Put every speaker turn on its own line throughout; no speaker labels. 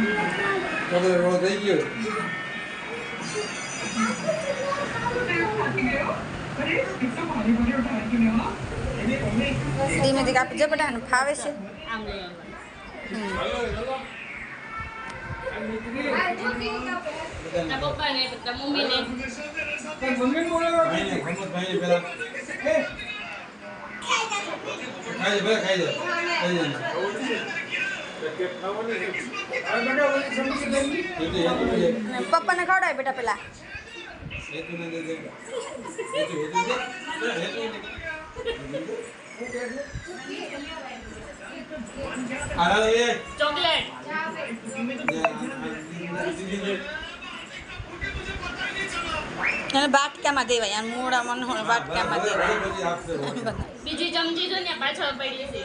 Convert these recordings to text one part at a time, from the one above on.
Chocolate વાળો થઈ ગયો.
ધીમે ધીમે આપી જો બેટા ફાવે છે.
આમ લઈ આવવાનું પપ્પાને મમ્મીને
ભાઈને ખમત ભાઈને પેલા ખાઈ લે ખાઈ લે
પપ્પાને ખવડાય બેટા પેલા.
ચોકલેટ
અને બાટકામાં દેવાય અને મોડામાં ન હોય બાટકામાં દેવાય.
બીજી ચમચી જો ને પાછળ પડી છે.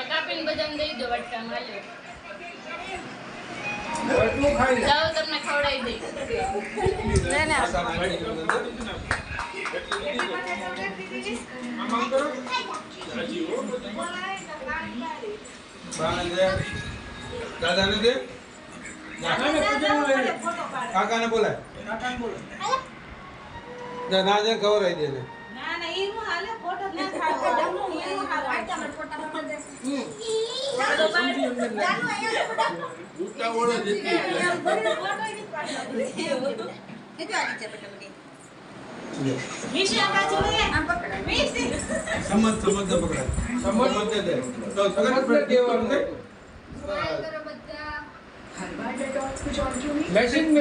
કાપીને બધાને દઈ દો વાટકામાં. જાઓ તમને ખવડાવી દઈ.
લે ને
દાદાને દે કાકાને બોલાય દાદા ખવડાવી દે ને
મેશિંગ